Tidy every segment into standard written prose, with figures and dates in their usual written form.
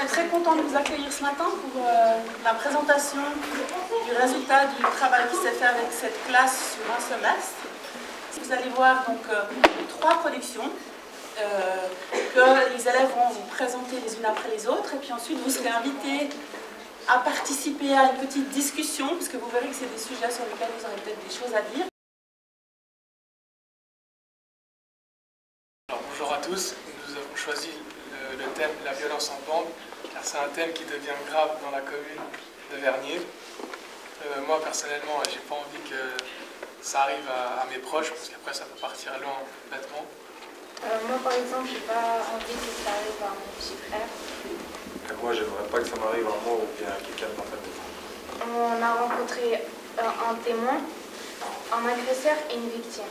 est très content de vous accueillir ce matin pour la présentation du résultat du travail qui s'est fait avec cette classe sur un semestre. Vous allez voir donc 3 productions que les élèves vont vous présenter les unes après les autres, et puis ensuite vous serez invités à participer à une petite discussion, parce que vous verrez que c'est des sujets sur lesquels vous aurez peut-être des choses à dire. Alors, bonjour à tous, nous avons choisi le thème « La violence en bande », car c'est un thème qui devient grave dans la commune de Vernier. Moi personnellement, j'ai pas envie que ça arrive à mes proches, parce qu'après ça peut partir loin complètement. Moi par exemple, j'ai pas envie que ça arrive à mon petit frère. Moi, j'aimerais pas que ça m'arrive à moi ou bien à quelqu'un de ma famille. On a rencontré un témoin, un agresseur et une victime.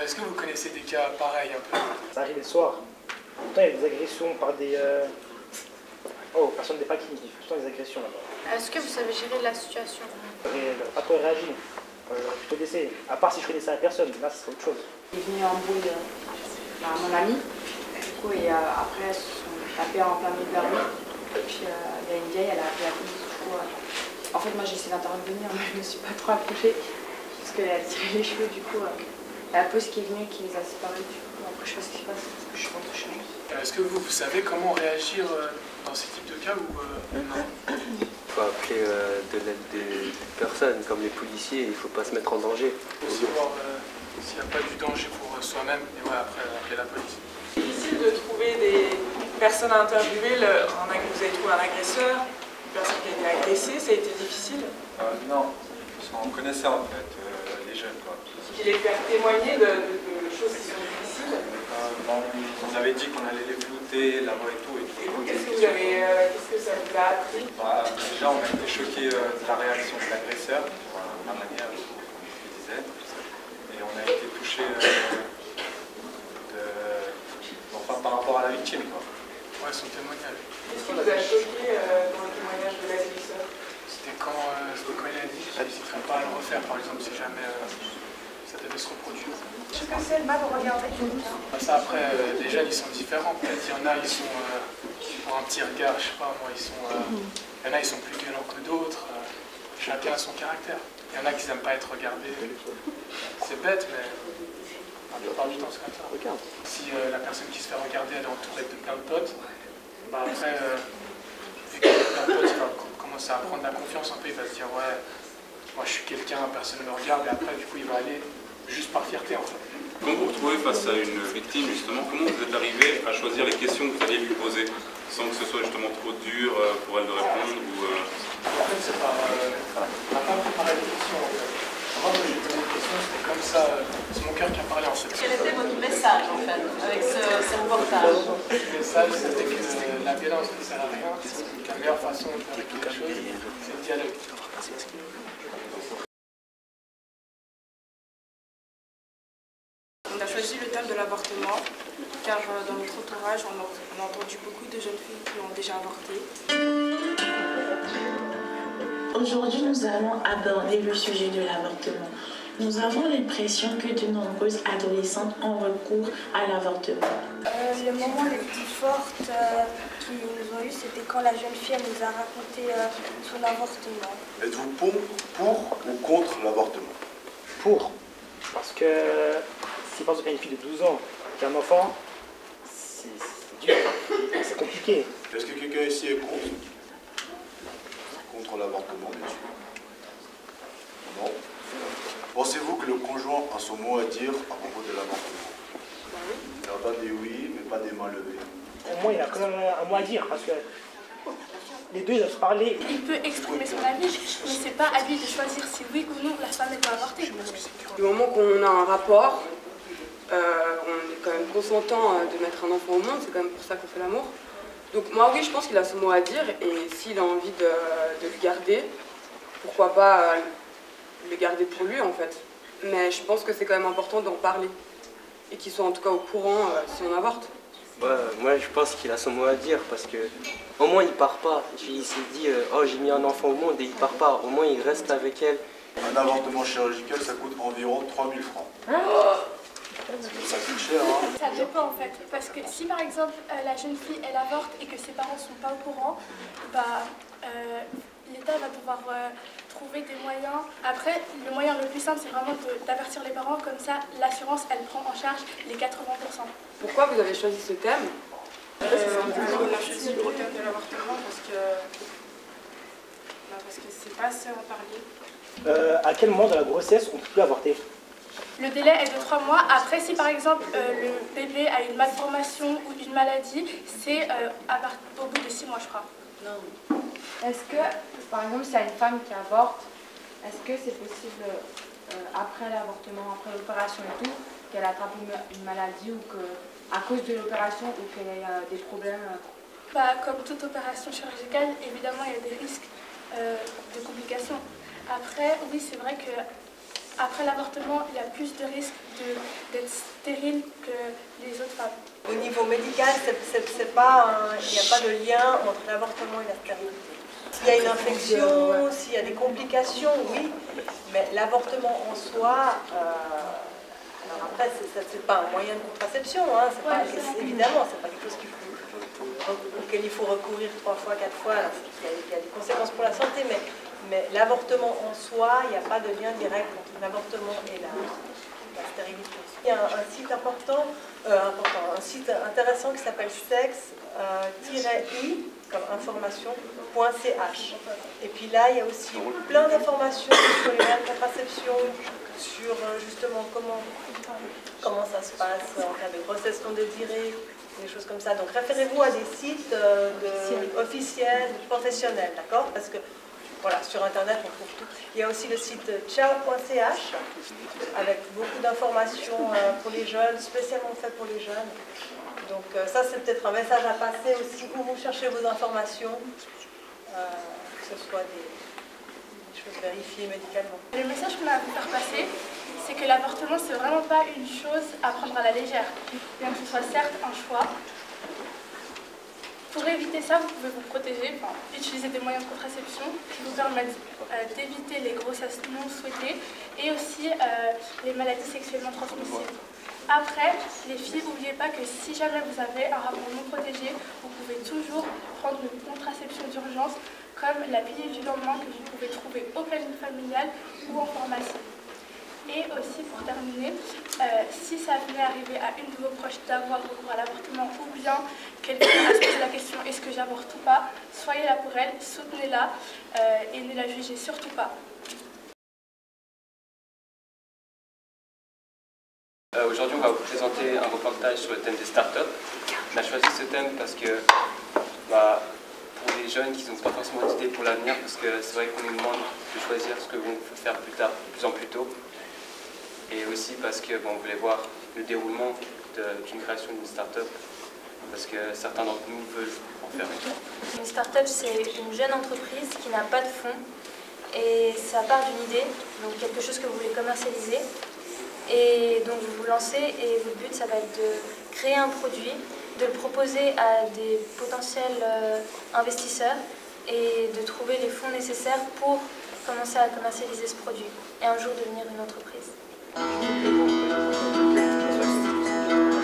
Est-ce que vous connaissez des cas pareils un peu? Ça arrive le soir. Pourtant, il y a des agressions par des... personne n'est pas qui. Il y a tout le temps des agressions là-bas. Est-ce que vous savez gérer la situation? Pas trop réagir. Plutôt laisser. À part si je connaissais la personne, là, c'est autre chose. Il est venu en brouille à mon ami. Du coup, et après, ils se sont tapés en plein milieu de la rue. Et puis, il y a une vieille, elle a appelé la police. Du coup, en fait, moi, j'ai essayé d'intervenir, mais je ne me suis pas trop approchée. Parce qu'elle a tiré les cheveux, du coup. La police qui est venue, qui les a séparés. Du coup, après, je sais pas ce qui se passe. Je suis rentrée chez moi. Est-ce que vous savez comment réagir dans ces types de cas ou non? Il faut appeler de l'aide des personnes, comme les policiers, il ne faut pas se mettre en danger. Il faut aussi voir s'il n'y a pas du danger pour soi-même, et ouais, après appeler la police. C'est difficile de trouver des personnes à interviewer. Vous avez trouvé un agresseur, une personne qui a été agressée, ça a été difficile? Non, on connaissait en fait les jeunes. Qu'il ait pu témoigner de choses qui sont difficiles? On avait dit qu'on allait les flouter là-bas et tout. Et vous, qu'est-ce que ça vous a appris? Déjà, on a été choqués de la réaction de l'agresseur, la manière dont il disait. Et on a été touchés par rapport à la victime. Ouais, son témoignage. Qu'est-ce qui vous a choqué dans le témoignage de l'agresseur? C'était quand il a dit qu'il n'hésiterait pas à le refaire, par exemple, si jamais ça devait se reproduire. Je sais que c'est le mal de regarder. Ça, après, les jeunes, ils sont différents. Peut-être il y en a, ils sont, pour un petit regard, je sais pas moi, il y en a, ils sont plus violents que d'autres. Chacun a son caractère. Il y en a qui n'aiment pas être regardés. C'est bête, mais la plupart du temps, c'est comme ça. Si la personne qui se fait regarder, elle est entourée de plein de potes, après, vu qu'il y a plein de potes, il va commencer à prendre la confiance un peu. Il va se dire, ouais, moi je suis quelqu'un, personne ne me regarde. Et après, du coup, il va aller juste par fierté, en fait. Comment vous vous retrouvez face à une victime, justement? Comment vous êtes arrivé à choisir les questions que vous alliez lui poser, sans que ce soit justement trop dur pour elle de répondre ou, En fait, c'est par... on n'a pas préparé les questions, en fait. Avant que j'ai posé des questions, c'était comme ça, c'est mon cœur qui a parlé, en fait. Quel était votre message, en fait, avec ce reportage? Le message, c'était que la violence ne sert à rien, que la meilleure façon de faire quelque chose, c'est le dialogue. On a choisi le thème de l'avortement, car dans notre entourage, on a entendu beaucoup de jeunes filles qui ont déjà avorté. Aujourd'hui, nous allons aborder le sujet de l'avortement. Nous avons l'impression que de nombreuses adolescentes ont recours à l'avortement. Le moment le plus fort qu'ils nous ont eu, c'était quand la jeune fille nous a raconté son avortement. Êtes-vous pour ou contre l'avortement? Pour. Parce que si par exemple il y a une fille de 12 ans qui a un enfant, c'est dur, c'est compliqué. Est-ce que quelqu'un ici est contre? Contre l'avortement, bien sûr. Non. Pensez-vous que le conjoint a son mot à dire à propos de l'avortement? Il entend des oui, mais pas des mains levées. Au moins il a quand même un mot à dire, parce que les deux ils doivent se parler. Il peut exprimer son avis, mais c'est pas à lui de choisir si oui ou non la femme doit avorter. Du moment qu'on a un rapport, on est quand même consentant de mettre un enfant au monde, c'est quand même pour ça qu'on fait l'amour. Donc moi oui, je pense qu'il a son mot à dire, et s'il a envie de le garder, pourquoi pas le garder pour lui en fait. Mais je pense que c'est quand même important d'en parler, et qu'il soit en tout cas au courant si on avorte. Moi je pense qu'il a son mot à dire, parce que au moins il part pas. Il s'est dit oh j'ai mis un enfant au monde et il part pas. Au moins il reste avec elle Un avortement chirurgical, ça coûte environ 3000 francs. Ça coûte cher, hein? Ça dépend en fait, parce que si par exemple la jeune fille elle avorte et que ses parents ne sont pas au courant, l'État va pouvoir trouver des moyens. Après, le moyen le plus simple c'est vraiment d'avertir les parents, comme ça l'assurance elle prend en charge les 80%. Pourquoi vous avez choisi ce thème? On a choisi le thème de l'avortement parce que c'est pas assez en parler. À quel moment de la grossesse on peut avorter? Le délai est de 3 mois. Après, si par exemple le bébé a une malformation ou une maladie, c'est au bout de 6 mois, je crois. Non. Est-ce que, par exemple, s'il y a une femme qui avorte, est-ce que c'est possible, après l'avortement, après l'opération et tout, qu'elle attrape une maladie ou qu'à cause de l'opération ou qu'elle ait des problèmes Comme toute opération chirurgicale, évidemment, il y a des risques de complications. Après, oui, c'est vrai que après l'avortement, il y a plus de risques d'être stérile que les autres femmes. Au niveau médical, il n'y a pas de lien entre l'avortement et la stérilité. S'il y a une infection, s'il y a des complications, oui, mais l'avortement en soi, alors après, c'est pas un moyen de contraception, hein, évidemment, c'est pas quelque chose auquel il faut recourir 3 fois, 4 fois, il y a des conséquences pour la santé, mais l'avortement en soi, il n'y a pas de lien direct entre l'avortement et la stérilité. Il y a un site un site intéressant qui s'appelle sex-i comme information.ch. Et puis là, il y a aussi plein d'informations sur les moyens de contraception, sur justement comment ça se passe en cas de grossesse non désirée, des choses comme ça. Donc référez-vous à des sites officiels, professionnels, d'accord? Parce que voilà, sur Internet, on trouve tout. Il y a aussi le site ciao.ch avec beaucoup d'informations pour les jeunes, spécialement fait pour les jeunes. Donc ça, c'est peut-être un message à passer aussi où vous cherchez vos informations, que ce soit des choses vérifiées médicalement. Le message qu'on a voulu faire passer, c'est que l'avortement, c'est vraiment pas une chose à prendre à la légère, bien que ce soit certes un choix. Pour éviter ça, vous pouvez vous protéger, utiliser des moyens de contraception qui vous permettent d'éviter les grossesses non souhaitées et aussi les maladies sexuellement transmissibles. Après, les filles, n'oubliez pas que si jamais vous avez un rapport non protégé, vous pouvez toujours prendre une contraception d'urgence comme la pilule du lendemain que vous pouvez trouver au planning familial ou en pharmacie. Et aussi, pour terminer, si ça venait arriver à une de vos proches d'avoir recours à l'avortement ou bien quelqu'un a se posé la question est-ce que j'avorte ou pas, soyez là pour elle, soutenez-la et ne la jugez surtout pas. Aujourd'hui, on va vous présenter un reportage sur le thème des startups. On a choisi ce thème parce que pour les jeunes qui n'ont pas forcément d'idées pour l'avenir, parce que c'est vrai qu'on nous demande de choisir ce que l'on veut faire plus tard, de plus en plus tôt. Et aussi parce que on voulait voir le déroulement d'une création d'une start-up, parce que certains d'entre nous veulent en faire une. Une start-up, c'est une jeune entreprise qui n'a pas de fonds et ça part d'une idée, donc quelque chose que vous voulez commercialiser. Et donc vous vous lancez et votre but, ça va être de créer un produit, de le proposer à des potentiels investisseurs et de trouver les fonds nécessaires pour commencer à commercialiser ce produit et un jour devenir une entreprise.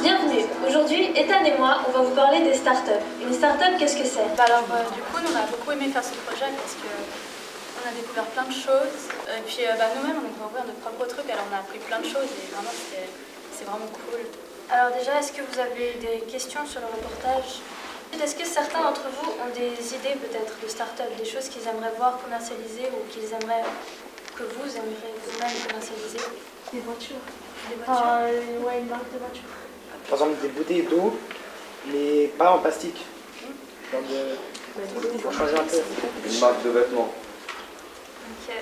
Bienvenue. Aujourd'hui, Ethan et moi, on va vous parler des startups. Une startup, qu'est-ce que c'est? Alors, du coup, nous, on a beaucoup aimé faire ce projet parce qu'on a découvert plein de choses. Et puis, nous-mêmes, on a ouvert notre propre truc, alors on a appris plein de choses et vraiment, c'est vraiment cool. Alors déjà, est-ce que vous avez des questions sur le reportage? Est-ce que certains d'entre vous ont des idées peut-être de start-up, des choses qu'ils aimeraient voir commercialisées ou qu'ils aimeraient que vous aimeriez vous-même commercialiser? Des voitures. Des voitures Ouais, une marque de voitures. Par exemple, des bouteilles d'eau, mais pas en plastique. Pour changer un peu. Une marque de vêtements. Ok.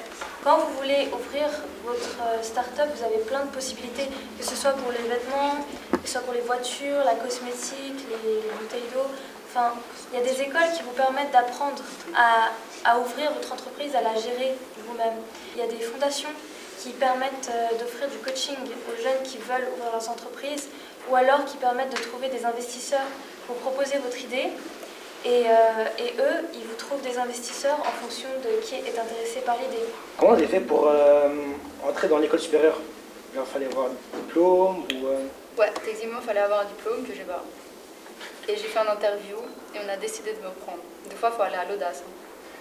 Quand vous voulez ouvrir votre start-up, vous avez plein de possibilités, que ce soit pour les vêtements, que ce soit pour les voitures, la cosmétique, les bouteilles d'eau. Enfin, il y a des écoles qui vous permettent d'apprendre à ouvrir votre entreprise, à la gérer vous-même. Il y a des fondations qui permettent d'offrir du coaching aux jeunes qui veulent ouvrir leurs entreprises ou alors qui permettent de trouver des investisseurs pour proposer votre idée. Et eux, ils vous trouvent des investisseurs en fonction de qui est intéressé par l'idée. Comment vous avez fait pour entrer dans l'école supérieure? Il fallait avoir un diplôme ou... Ouais, techniquement, il fallait avoir un diplôme que j'ai pas. Et j'ai fait un interview et on a décidé de me prendre. Des fois, il faut aller à l'audace.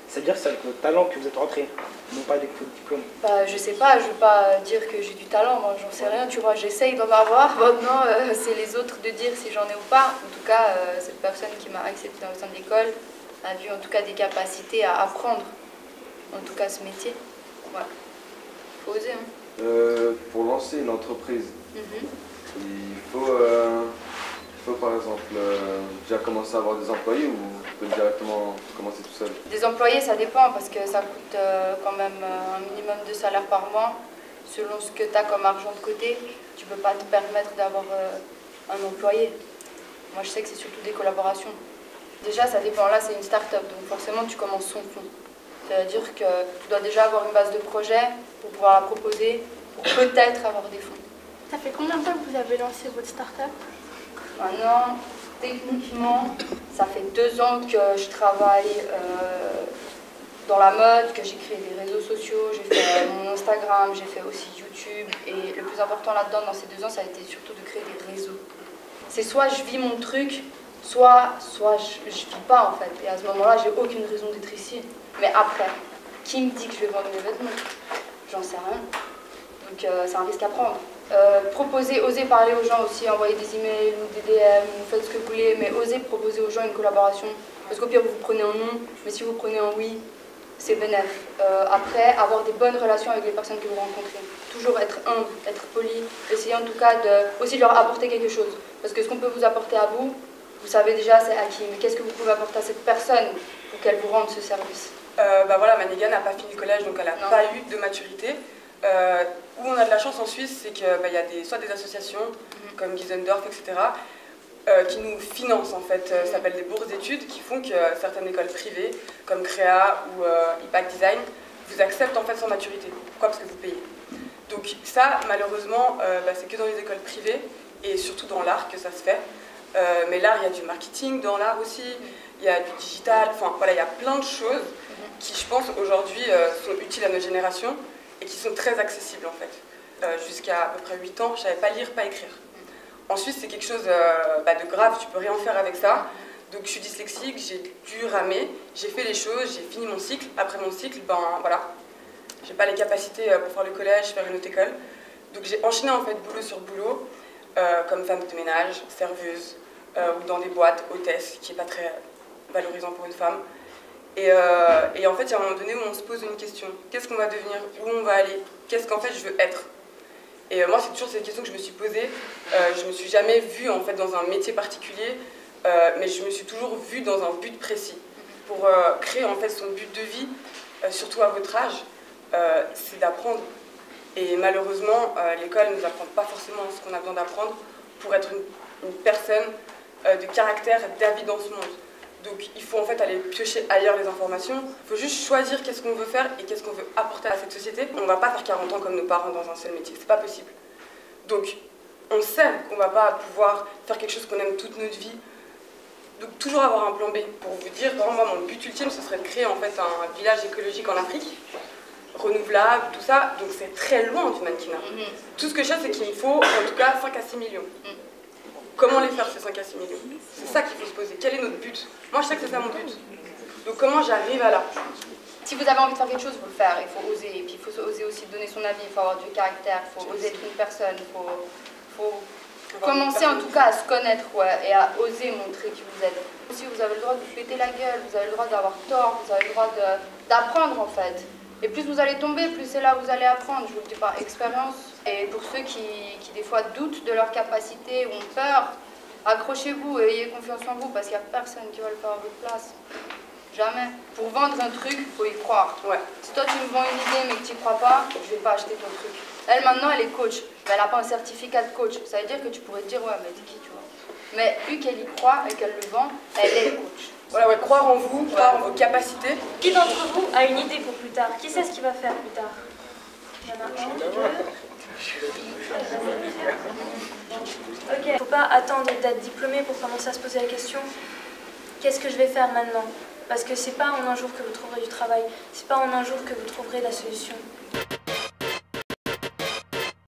C'est-à-dire que c'est avec votre talent que vous êtes rentré, non pas avec votre diplôme. Bah, je sais pas, je veux pas dire que j'ai du talent, moi j'en sais rien, tu vois, j'essaye d'en avoir. Maintenant, c'est les autres de dire si j'en ai ou pas. En tout cas, cette personne qui m'a acceptée au sein de l'école a vu en tout cas des capacités à apprendre, en tout cas ce métier. Voilà. Faut oser, hein. Pour lancer une entreprise, il faut par exemple déjà commencer à avoir des employés ou on peut directement commencer tout seul? Des employés, ça dépend parce que ça coûte quand même un minimum de salaire par mois. Selon ce que tu as comme argent de côté, tu ne peux pas te permettre d'avoir un employé. Moi, je sais que c'est surtout des collaborations. Déjà, ça dépend. Là, c'est une start-up, donc forcément, tu commences sans fonds. C'est-à-dire que tu dois déjà avoir une base de projet pour pouvoir la proposer, pour peut-être avoir des fonds. Ça fait combien de temps que vous avez lancé votre start-up? Maintenant, techniquement, ça fait 2 ans que je travaille dans la mode, que j'ai créé des réseaux sociaux, j'ai fait mon Instagram, j'ai fait aussi YouTube. Et le plus important là-dedans, dans ces 2 ans, ça a été surtout de créer des réseaux. C'est soit je vis mon truc, soit je vis pas en fait. Et à ce moment-là, j'ai aucune raison d'être ici. Mais après, qui me dit que je vais vendre mes vêtements? J'en sais rien. Donc c'est un risque à prendre. Proposer, oser parler aux gens aussi, envoyer des emails ou des DM, ou faites ce que vous voulez, mais osez proposer aux gens une collaboration. Parce qu'au pire, vous prenez en non, mais si vous prenez en oui, c'est bénéf. Après, avoir des bonnes relations avec les personnes que vous rencontrez. Toujours être humble, être poli, essayer en tout cas aussi de leur apporter quelque chose. Parce que ce qu'on peut vous apporter à vous, vous savez déjà c'est acquis, mais qu'est-ce que vous pouvez apporter à cette personne pour qu'elle vous rende ce service? Bah voilà, Maniga n'a pas fini le collège, donc elle n'a pas eu de maturité. Où on a de la chance en Suisse, c'est qu'il y a soit des associations comme Gisendorf, etc., qui nous financent en fait. Ça s'appelle des bourses d'études qui font que certaines écoles privées, comme Créa ou Impact Design, vous acceptent en fait sans maturité. Pourquoi? Parce que vous payez. Donc ça, malheureusement, c'est que dans les écoles privées et surtout dans l'art que ça se fait. Mais l'art, il y a du marketing dans l'art aussi, il y a du digital, enfin voilà, il y a plein de choses qui, je pense, aujourd'hui sont utiles à notre génération et qui sont très accessibles en fait. Jusqu'à à peu près 8 ans, je ne savais pas lire, pas écrire. En Suisse, c'est quelque chose de grave, tu peux rien faire avec ça. Donc je suis dyslexique, j'ai dû ramer, j'ai fait les choses, j'ai fini mon cycle. Après mon cycle, voilà, j'ai pas les capacités pour faire le collège, faire une autre école. Donc j'ai enchaîné en fait boulot sur boulot, comme femme de ménage, serveuse, ou dans des boîtes, hôtesse, qui n'est pas très valorisant pour une femme. Et en fait, il y a un moment donné où on se pose une question. Qu'est-ce qu'on va devenir? Où on va aller? Qu'est-ce qu'en fait je veux être? Et moi, c'est toujours cette question que je me suis posée. Je ne me suis jamais vue en fait, dans un métier particulier, mais je me suis toujours vue dans un but précis. Pour créer en fait, son but de vie, surtout à votre âge, c'est d'apprendre. Et malheureusement, l'école ne nous apprend pas forcément ce qu'on a besoin d'apprendre pour être une personne de caractère d'avis dans ce monde. Donc il faut en fait aller piocher ailleurs les informations. Il faut juste choisir qu'est-ce qu'on veut faire et qu'est-ce qu'on veut apporter à cette société. On ne va pas faire 40 ans comme nos parents dans un seul métier, c'est pas possible. Donc on sait qu'on ne va pas pouvoir faire quelque chose qu'on aime toute notre vie. Donc toujours avoir un plan B. Pour vous dire, par exemple, moi, mon but ultime, ce serait de créer en fait un village écologique en Afrique, renouvelable, tout ça. Donc c'est très loin du mannequinat. Tout ce que je sais, c'est qu'il me faut en tout cas 5 à 6 millions. Comment les faire ces 5 à 6 millions? C'est ça qu'il faut se poser. Quel est notre but? Moi, je sais que c'est ça mon but. Donc comment j'arrive à là? Si vous avez envie de faire quelque chose, il faut le faire, il faut oser. Et puis il faut oser aussi donner son avis, il faut avoir du caractère, il faut oser être une personne, il faut commencer en tout cas à se connaître et à oser montrer qui vous êtes. Aussi, vous avez le droit de vous péter la gueule, vous avez le droit d'avoir tort, vous avez le droit d'apprendre en fait. Et plus vous allez tomber, plus c'est là où vous allez apprendre, je vous le dis par expérience. Et pour ceux qui des fois doutent de leur capacité ou ont peur, accrochez-vous et ayez confiance en vous parce qu'il n'y a personne qui va le faire à votre place. Jamais. Pour vendre un truc, il faut y croire. Si toi tu me vends une idée mais que tu n'y crois pas, je ne vais pas acheter ton truc. Elle maintenant elle est coach, mais elle n'a pas un certificat de coach. Ça veut dire que tu pourrais te dire ouais mais t'es qui tu vois. Mais vu qu'elle y croit et qu'elle le vend, elle est coach. Voilà, croire en vous, croire en vos capacités. Qui d'entre vous a une idée pour plus tard? Qui sait ce qu'il va faire plus tard? Il y en a un, deux. Ok. Faut pas attendre d'être diplômé pour commencer à se poser la question. qu'est-ce que je vais faire maintenant? Parce que c'est pas en un jour que vous trouverez du travail, c'est pas en un jour que vous trouverez la solution.